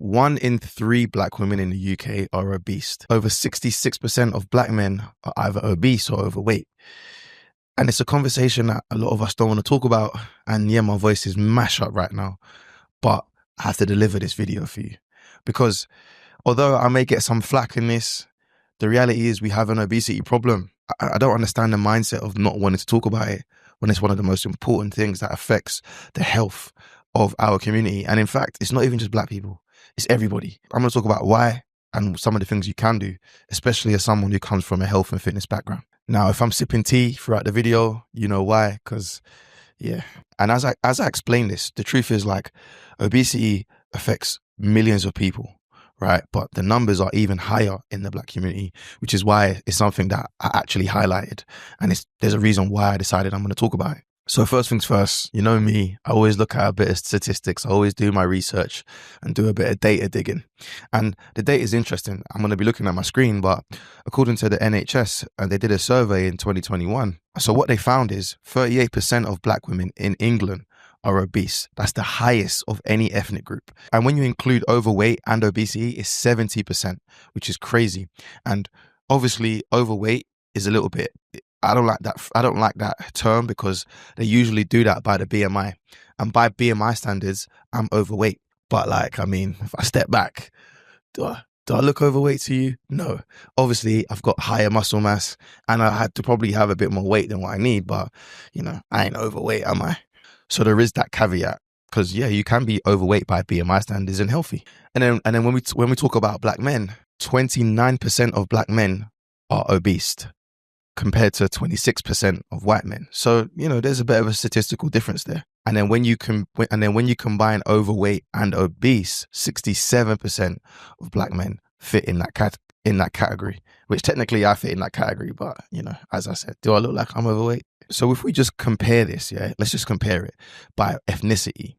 1 in 3 black women in the UK are obese. Over 66% of black men are either obese or overweight. And it's a conversation that a lot of us don't want to talk about. And yeah, my voice is mashed up right now, but I have to deliver this video for you. Because although I may get some flack in this, the reality is we have an obesity problem. I don't understand the mindset of not wanting to talk about it when it's one of the most important things that affects the health of our community. And in fact, it's not even just black people, it's everybody. I'm going to talk about why and some of the things you can do, especially as someone who comes from a health and fitness background. Now, if I'm sipping tea throughout the video, you know why, because yeah. And as I explain this, the truth is like obesity affects millions of people, right? But the numbers are even higher in the black community, which is why it's something that I actually highlighted. And there's a reason why I decided I'm going to talk about it. So first things first, you know me, I always look at a bit of statistics. I always do my research and do a bit of data digging. And the data is interesting. I'm going to be looking at my screen, but according to the NHS, they did a survey in 2021. So what they found is 38% of black women in England are obese. That's the highest of any ethnic group. And when you include overweight and obesity, it's 70%, which is crazy. And obviously overweight is a little bit, I don't like that term because they usually do that by the BMI. And by BMI standards, I'm overweight. But like, I mean, if I step back, do I look overweight to you? No. Obviously, I've got higher muscle mass and I had to probably have a bit more weight than what I need. But, you know, I ain't overweight, am I? So there is that caveat because, yeah, you can be overweight by BMI standards and healthy. And then when we talk about black men, 29% of black men are obese, compared to 26% of white men. So, you know, there's a bit of a statistical difference there. And then when you combine overweight and obese, 67% of black men fit in that category, which technically I fit in that category. But, you know, as I said, do I look like I'm overweight? So if we just compare this, yeah, let's just compare it by ethnicity.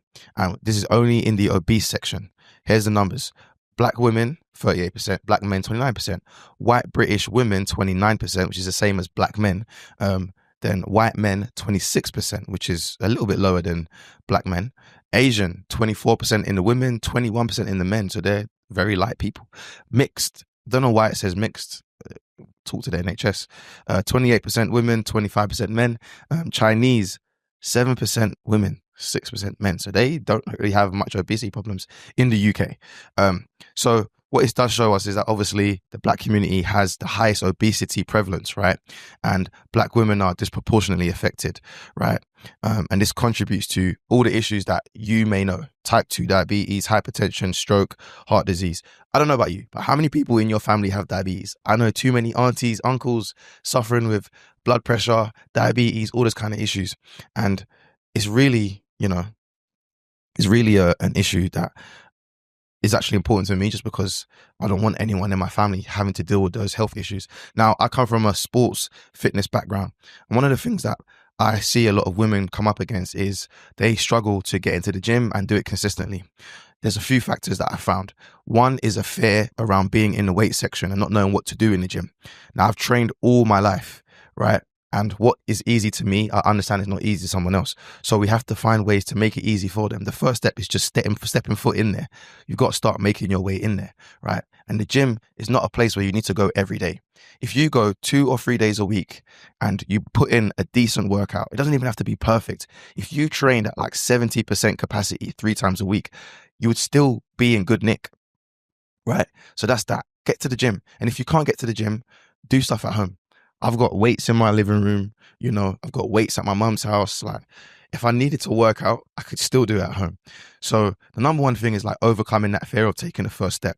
This is only in the obese section. Here's the numbers. Black women, 38%, black men, 29%, white British women, 29%, which is the same as black men. Then white men, 26%, which is a little bit lower than black men. Asian, 24% in the women, 21% in the men. So they're very light people. Mixed, don't know why it says mixed. Talk to the NHS. 28% women, 25% men. Chinese, 7% women, 6% men. So they don't really have much obesity problems in the UK. So what it does show us is that obviously the black community has the highest obesity prevalence, right? And black women are disproportionately affected, right? And this contributes to all the issues that you may know: type 2 diabetes, hypertension, stroke, heart disease. I don't know about you, but how many people in your family have diabetes? I know too many aunties, uncles suffering with blood pressure, diabetes, all those kind of issues. And it's really, you know, an issue that is actually important to me just because I don't want anyone in my family having to deal with those health issues. Now, I come from a sports fitness background. And one of the things that I see a lot of women come up against is they struggle to get into the gym and do it consistently. There's a few factors that I found. One is a fear around being in the weight section and not knowing what to do in the gym. Now, I've trained all my life, right? And what is easy to me, I understand it's not easy to someone else. So we have to find ways to make it easy for them. The first step is just stepping foot in there. You've got to start making your way in there, right? And the gym is not a place where you need to go every day. If you go 2 or 3 days a week and you put in a decent workout, it doesn't even have to be perfect. If you trained at like 70% capacity 3 times a week, you would still be in good nick, right? So that's that. Get to the gym. And if you can't get to the gym, do stuff at home. I've got weights in my living room, you know, I've got weights at my mum's house. Like, if I needed to work out, I could still do it at home. So the number one thing is like overcoming that fear of taking the first step.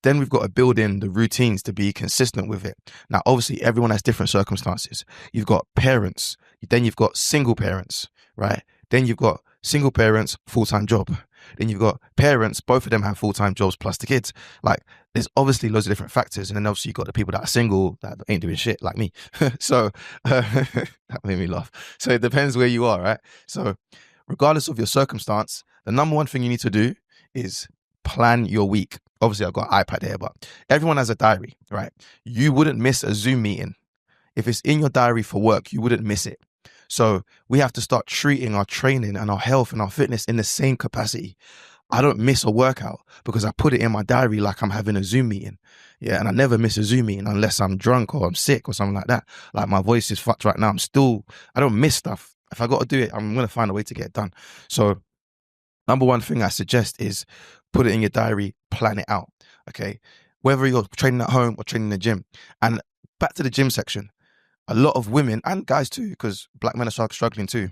Then we've got to build in the routines to be consistent with it. Now, obviously, everyone has different circumstances. You've got parents, then you've got single parents, right? Then you've got single parents, full-time job. Then you've got parents, both of them have full-time jobs plus the kids. Like, there's obviously loads of different factors. And then obviously you've got the people that are single that ain't doing shit like me. So that made me laugh. So it depends where you are, right? So regardless of your circumstance, the number one thing you need to do is plan your week. Obviously I've got an iPad here, but everyone has a diary, right? You wouldn't miss a Zoom meeting. If it's in your diary for work, you wouldn't miss it. So we have to start treating our training and our health and our fitness in the same capacity. I don't miss a workout because I put it in my diary like I'm having a Zoom meeting. Yeah, and I never miss a Zoom meeting unless I'm drunk or I'm sick or something like that. Like my voice is fucked right now. I don't miss stuff. If I got to do it, I'm going to find a way to get it done. So number one thing I suggest is put it in your diary, plan it out. Okay. Whether you're training at home or training in the gym. And back to the gym section, a lot of women and guys too, because black men are struggling too.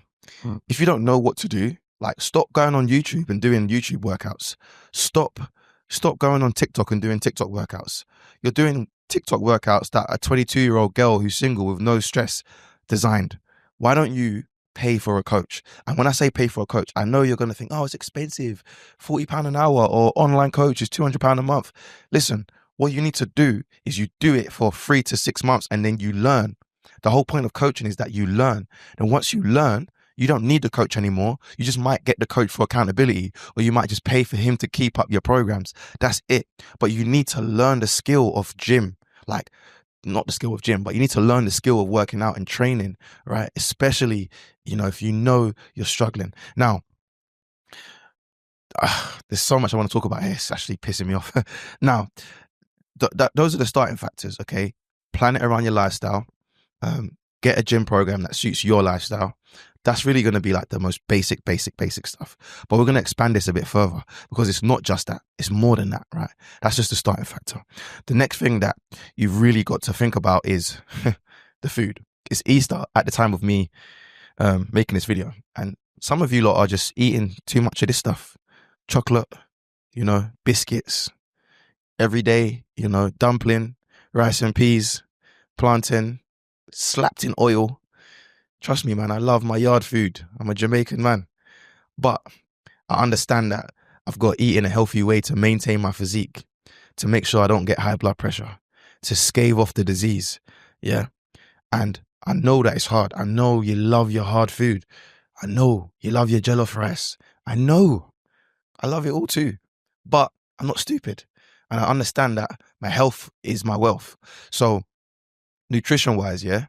If you don't know what to do, like stop going on YouTube and doing YouTube workouts. Stop going on TikTok and doing TikTok workouts. You're doing TikTok workouts that a 22-year-old girl who's single with no stress designed. Why don't you pay for a coach? And when I say pay for a coach, I know you're going to think, oh, it's expensive, £40 an hour, or online coach is £200 a month. Listen, what you need to do is you do it for 3 to 6 months and then you learn. The whole point of coaching is that you learn. And once you learn, you don't need the coach anymore. You just might get the coach for accountability, or you might just pay for him to keep up your programs. That's it. But you need to learn the skill of gym. Like, not the skill of gym, but you need to learn the skill of working out and training, right? Especially, if you know you're struggling. Now, there's so much I want to talk about here. It's actually pissing me off. Now, those are the starting factors, okay? Plan it around your lifestyle. Get a gym program that suits your lifestyle. That's really going to be like the most basic stuff. But we're going to expand this a bit further because it's not just that. It's more than that, right? That's just the starting factor. The next thing that you've really got to think about is the food. It's Easter at the time of me making this video. And some of you lot are just eating too much of this stuff. Chocolate, biscuits, every day, dumpling, rice and peas, plantain, slapped in oil. Trust me, man, I love my yard food. I'm a Jamaican man. But I understand that I've got to eat in a healthy way to maintain my physique, to make sure I don't get high blood pressure, to stave off the disease. Yeah. And I know that it's hard. I know you love your hard food. I know you love your jollof rice. I know. I love it all too. But I'm not stupid. And I understand that my health is my wealth. So nutrition-wise, yeah,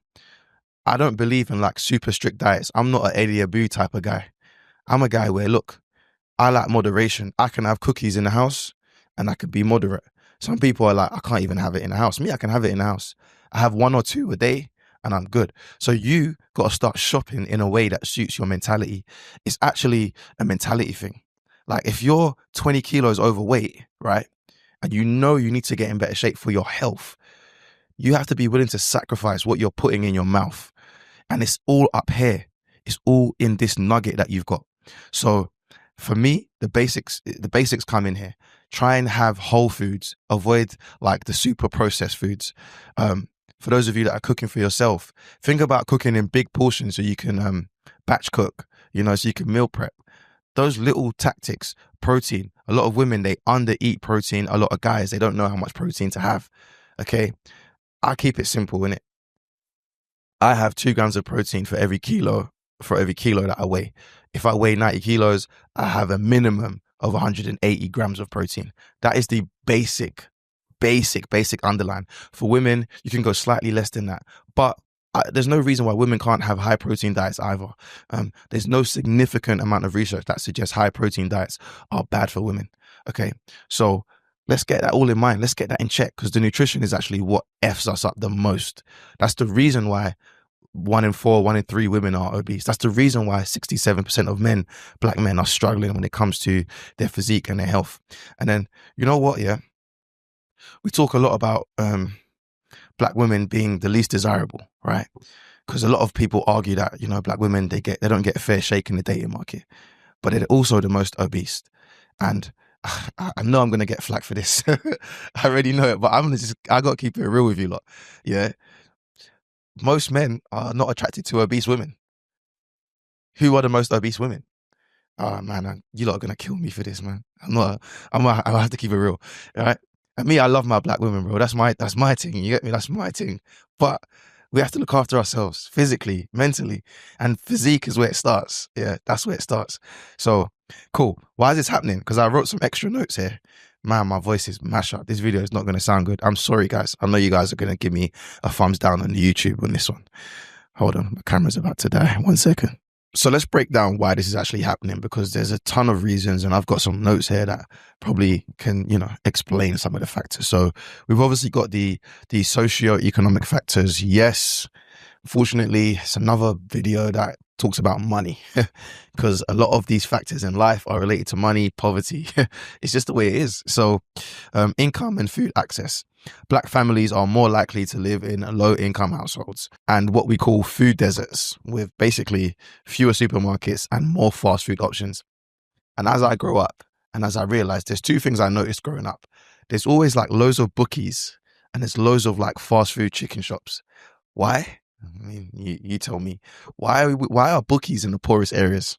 I don't believe in like super strict diets. I'm not an Eddie Abu type of guy. I'm a guy where, look, I like moderation. I can have cookies in the house and I could be moderate. Some people are like, I can't even have it in the house. Me, I can have it in the house. I have 1 or 2 a day and I'm good. So you got to start shopping in a way that suits your mentality. It's actually a mentality thing. Like if you're 20 kilos overweight, right, and you need to get in better shape for your health, you have to be willing to sacrifice what you're putting in your mouth. And it's all up here. It's all in this nugget that you've got. So for me, the basics come in here. Try and have whole foods. Avoid like the super processed foods. For those of you that are cooking for yourself, think about cooking in big portions so you can batch cook, so you can meal prep. Those little tactics, protein. A lot of women, they under-eat protein. A lot of guys, they don't know how much protein to have. Okay. I keep it simple, innit? I have 2 grams of protein for every kilo that I weigh. If I weigh 90 kilos, I have a minimum of 180 grams of protein. That is the basic underline. For women, you can go slightly less than that. But there's no reason why women can't have high protein diets either. There's no significant amount of research that suggests high protein diets are bad for women. Okay, so let's get that all in mind. Let's get that in check because the nutrition is actually what F's us up the most. That's the reason why 1 in 4, 1 in 3 women are obese. That's the reason why 67% of black men are struggling when it comes to their physique and their health. And then, you know what, yeah? We talk a lot about black women being the least desirable, right? Because a lot of people argue that, black women, they don't get a fair shake in the dating market, but they're also the most obese. And I know I'm going to get flack for this. I already know it, but I got to keep it real with you lot. Yeah. Most men are not attracted to obese women. Who are the most obese women? Oh man, you lot are going to kill me for this, man. I'll have to keep it real. All right. And me, I love my black women, bro. That's my thing. You get me? That's my thing. But we have to look after ourselves physically, mentally, and physique is where it starts. Yeah, that's where it starts. So cool. Why is this happening? Because I wrote some extra notes here. Man, my voice is mash up. This video is not going to sound good. I'm sorry, guys. I know you guys are going to give me a thumbs down on the YouTube on this one. Hold on. My camera's about to die. 1 second. So let's break down why this is actually happening, because there's a ton of reasons, and I've got some notes here that probably can, explain some of the factors. So we've obviously got the socioeconomic factors. Yes, fortunately, it's another video that talks about money, because a lot of these factors in life are related to money, poverty. It's just the way it is. So income and food access. Black families are more likely to live in low income households and what we call food deserts, with basically fewer supermarkets and more fast food options. And as I grow up and as I realized, there's two things I noticed growing up. There's always like loads of bookies and there's loads of like fast food chicken shops. Why? I mean, you tell me. Why are bookies in the poorest areas?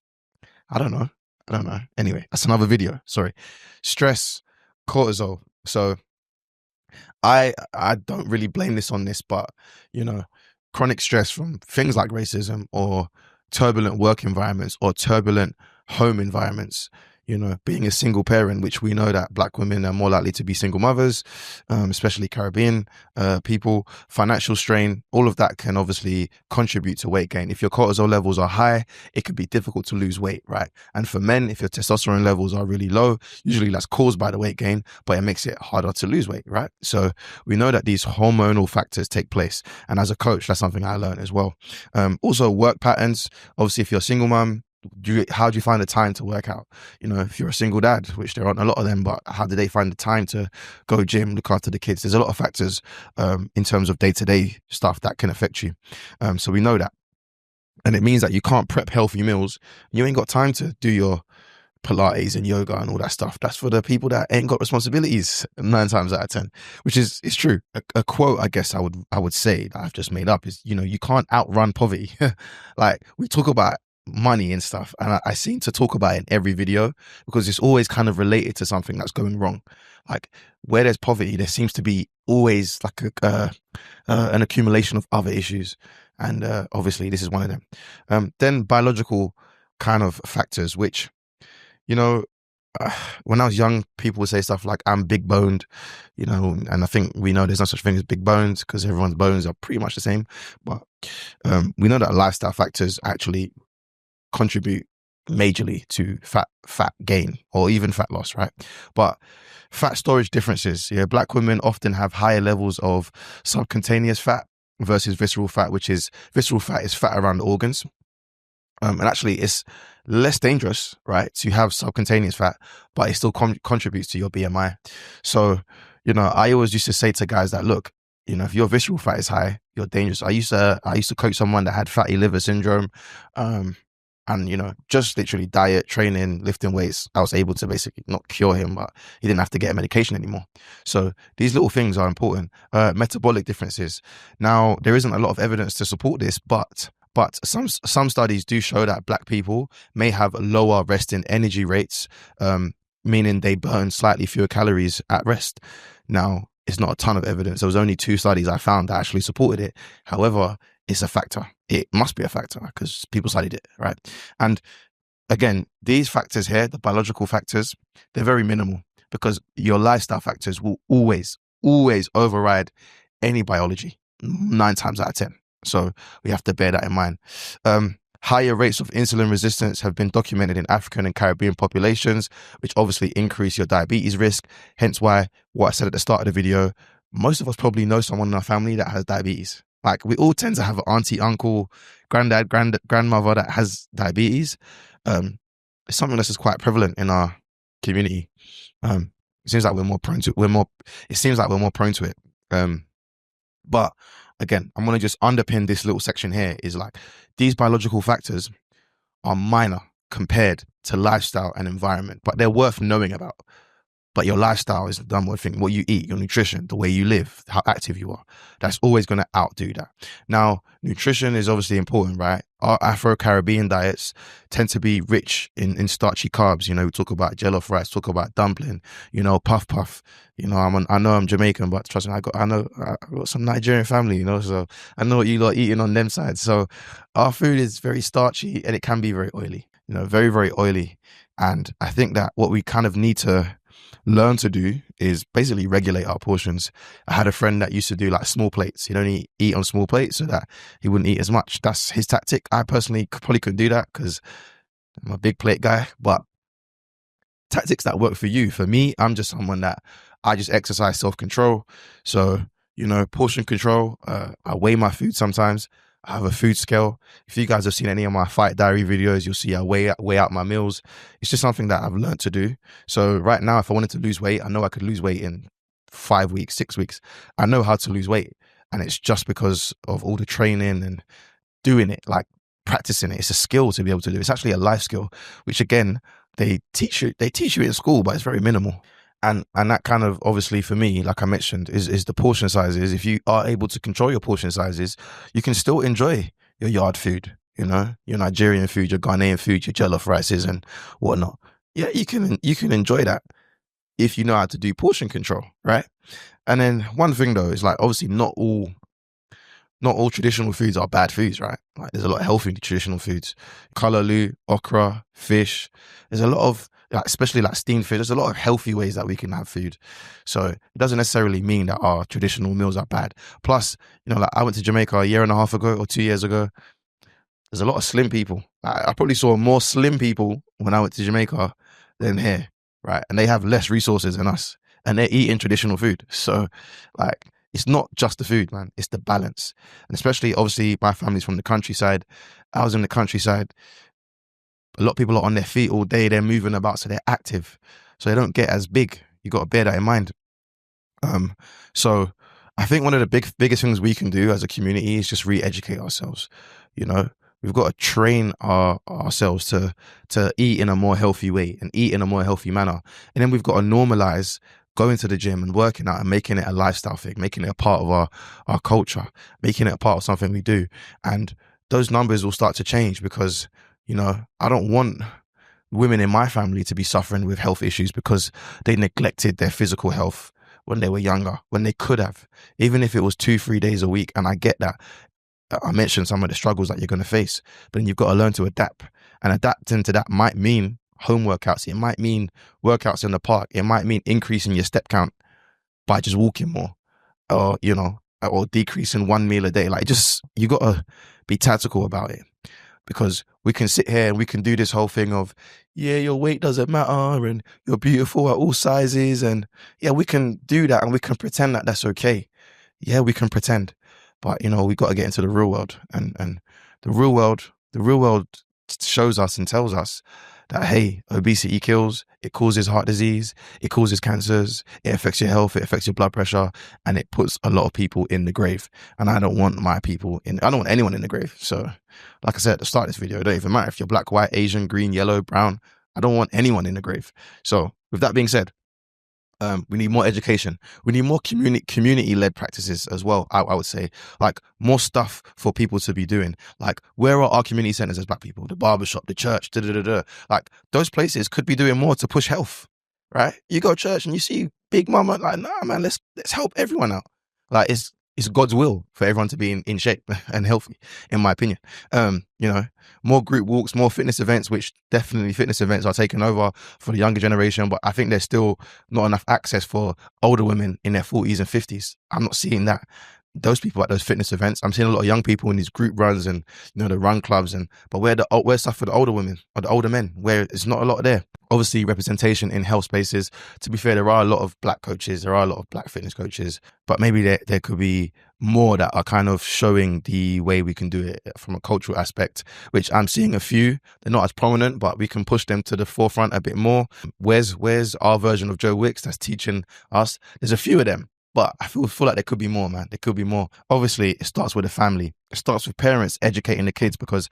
I don't know. Anyway, that's another video. Sorry. Stress, cortisol. So I don't really blame this on this, but chronic stress from things like racism or turbulent work environments or turbulent home environments, being a single parent, which we know that Black women are more likely to be single mothers, especially Caribbean people, financial strain, all of that can obviously contribute to weight gain. If your cortisol levels are high, it could be difficult to lose weight, right? And for men, if your testosterone levels are really low, usually that's caused by the weight gain, but it makes it harder to lose weight, right? So we know that these hormonal factors take place. And as a coach, that's something I learned as well. Also work patterns. Obviously, if you're a single mom, how do you find the time to work out? If you're a single dad, which there aren't a lot of them, but how do they find the time to go gym, look after the kids? There's a lot of factors in terms of day-to-day stuff that can affect you. So we know that. And it means that you can't prep healthy meals. You ain't got time to do your Pilates and yoga and all that stuff. That's for the people that ain't got responsibilities 9 times out of 10, which is true. A quote, I guess I would say that I've just made up is, you can't outrun poverty. Like we talk about money and stuff, and I seem to talk about it in every video because it's always kind of related to something that's going wrong. Like where there's poverty, there seems to be always like an accumulation of other issues, and obviously this is one of them. Then biological kind of factors, which when I was young, people would say stuff like I'm big boned, and I think we know there's no such thing as big bones because everyone's bones are pretty much the same, but we know that lifestyle factors actually contribute majorly to fat gain or even fat loss, right? But fat storage differences. Black women often have higher levels of subcutaneous fat versus visceral fat, visceral fat is fat around the organs. And actually it's less dangerous, right, to have subcutaneous fat, but it still contributes to your BMI. So, I always used to say to guys that, look, if your visceral fat is high, you're dangerous. I used to coach someone that had fatty liver syndrome, and, just literally diet, training, lifting weights, I was able to basically not cure him, but he didn't have to get medication anymore. So these little things are important. Metabolic differences. Now, there isn't a lot of evidence to support this, but some studies do show that Black people may have lower resting energy rates, meaning they burn slightly fewer calories at rest. Now, it's not a ton of evidence. There was only 2 studies I found that actually supported it. However, it's a factor. It must be a factor because people studied it, right? And again, these factors here, the biological factors, they're very minimal because your lifestyle factors will always override any biology 9 times out of 10. So we have to bear that in mind. Higher rates of insulin resistance have been documented in African and Caribbean populations, which obviously increase your diabetes risk. Hence why what I said at the start of the video, most of us probably know someone in our family that has diabetes. Like we all tend to have an auntie, uncle, granddad, grandmother that has diabetes. It's something that's just quite prevalent in our community. It seems like we're more prone to it. But again, I'm going to just underpin this little section here is like these biological factors are minor compared to lifestyle and environment, but they're worth knowing about. But your lifestyle is the number one thing. What you eat, your nutrition, the way you live, how active you are. That's always going to outdo that. Now, nutrition is obviously important, right? Our Afro-Caribbean diets tend to be rich in starchy carbs. We talk about jollof rice, talk about dumpling, puff. I know I'm Jamaican, but trust me, I got some Nigerian family, so I know what you lot eating on them sides. So our food is very starchy and it can be very oily, very, very oily. And I think that what we kind of need to learn to do is basically regulate our portions. I had a friend that used to do like small plates. He'd only eat on small plates so that he wouldn't eat as much. That's his tactic. I personally probably couldn't do that because I'm a big plate guy, but tactics that work for you. For me, I'm just someone that I just exercise self-control. So, portion control. I weigh my food sometimes. I have a food scale. If you guys have seen any of my fight diary videos, you'll see I weigh out my meals. It's just something that I've learned to do. So right now, if I wanted to lose weight, I know I could lose weight in 5 weeks, 6 weeks. I know how to lose weight. And it's just because of all the training and doing it, like practicing it. It's a skill to be able to do. It's actually a life skill, which again, they teach you in school, but it's very minimal. And that kind of, obviously for me, like I mentioned, is the portion sizes. If you are able to control your portion sizes, you can still enjoy your yard food, your Nigerian food, your Ghanaian food, your jollof rices and whatnot. Yeah, you can enjoy that if you know how to do portion control, right? And then one thing though is like, obviously not all traditional foods are bad foods, right? Like there's a lot of healthy traditional foods. Kalaloo, okra, fish. There's a lot of, like, especially like steamed fish, there's a lot of healthy ways that we can have food. So it doesn't necessarily mean that our traditional meals are bad. Plus, like I went to Jamaica a year and a half ago or 2 years ago. There's a lot of slim people. I probably saw more slim people when I went to Jamaica than here, right? And they have less resources than us. And they're eating traditional food. So like, it's not just the food, man. It's the balance. And especially, obviously, my family's from the countryside. I was in the countryside. A lot of people are on their feet all day. They're moving about, so they're active. So they don't get as big. You got to bear that in mind. So I think one of the biggest things we can do as a community is just re-educate ourselves. We've got to train ourselves to eat in a more healthy way and eat in a more healthy manner. And then we've got to normalize going to the gym and working out and making it a lifestyle thing, making it a part of our culture, making it a part of something we do. And those numbers will start to change because, I don't want women in my family to be suffering with health issues because they neglected their physical health when they were younger, when they could have, even if it was 2-3 days a week. And I get that. I mentioned some of the struggles that you're going to face, but then you've got to learn to adapt. And adapting to that might mean home workouts. It might mean workouts in the park. It might mean increasing your step count by just walking more, or or decreasing one meal a day. Like, just, you got to be tactical about it, because we can sit here and we can do this whole thing of, yeah, your weight doesn't matter and you're beautiful at all sizes, and yeah, we can do that and we can pretend that that's okay. Yeah, we can pretend, but we got to get into the real world, and the real world shows us and tells us that, hey, obesity kills, it causes heart disease, it causes cancers, it affects your health, it affects your blood pressure, and it puts a lot of people in the grave. And I don't want I don't want anyone in the grave. So like I said at the start of this video, it don't even matter if you're black, white, Asian, green, yellow, brown. I don't want anyone in the grave. So with that being said, we need more education. We need more community-led practices as well, I would say. Like, more stuff for people to be doing. Like, where are our community centers as black people? The barbershop, the church, Like, those places could be doing more to push health, right? You go to church and you see Big Mama, like, nah, man, let's help everyone out. Like, it's God's will for everyone to be in shape and healthy, in my opinion. More group walks, more fitness events, which definitely fitness events are taking over for the younger generation, but I think there's still not enough access for older women in their 40s and 50s. I'm not seeing that. Those people at those fitness events. I'm seeing a lot of young people in these group runs and the run clubs, but where's stuff for the older women or the older men, where it's not a lot there. Obviously, representation in health spaces. To be fair, there are a lot of black coaches, there are a lot of black fitness coaches, but maybe there could be more that are kind of showing the way we can do it from a cultural aspect, which I'm seeing a few. They're not as prominent, but we can push them to the forefront a bit more. Where's our version of Joe Wicks that's teaching us? There's a few of them. But I feel like there could be more, man. There could be more. Obviously, it starts with the family. It starts with parents educating the kids, because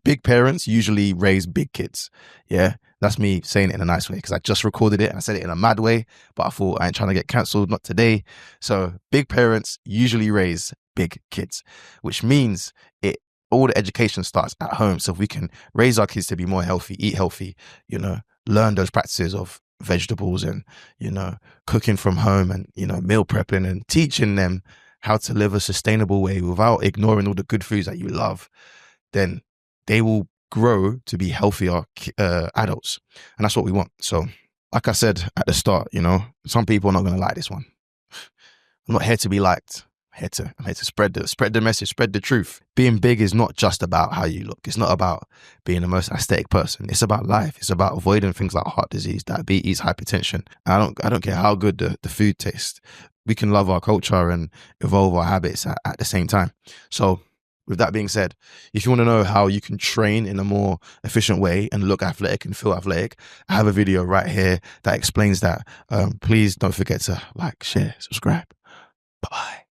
big parents usually raise big kids. Yeah, that's me saying it in a nice way, because I just recorded it and I said it in a mad way, but I thought I ain't trying to get cancelled, not today. So big parents usually raise big kids, which means all the education starts at home. So if we can raise our kids to be more healthy, eat healthy, learn those practices of vegetables and, cooking from home and, meal prepping, and teaching them how to live a sustainable way without ignoring all the good foods that you love, then they will grow to be healthier adults. And that's what we want. So like I said at the start, you know, some people are not going to like this one. I'm not here to be liked. I'm here to spread the message, spread the truth. Being big is not just about how you look. It's not about being the most aesthetic person. It's about life. It's about avoiding things like heart disease, diabetes, hypertension. I don't care how good the food tastes. We can love our culture and evolve our habits at the same time. So with that being said, if you want to know how you can train in a more efficient way and look athletic and feel athletic, I have a video right here that explains that. Please don't forget to like, share, subscribe. Bye-bye.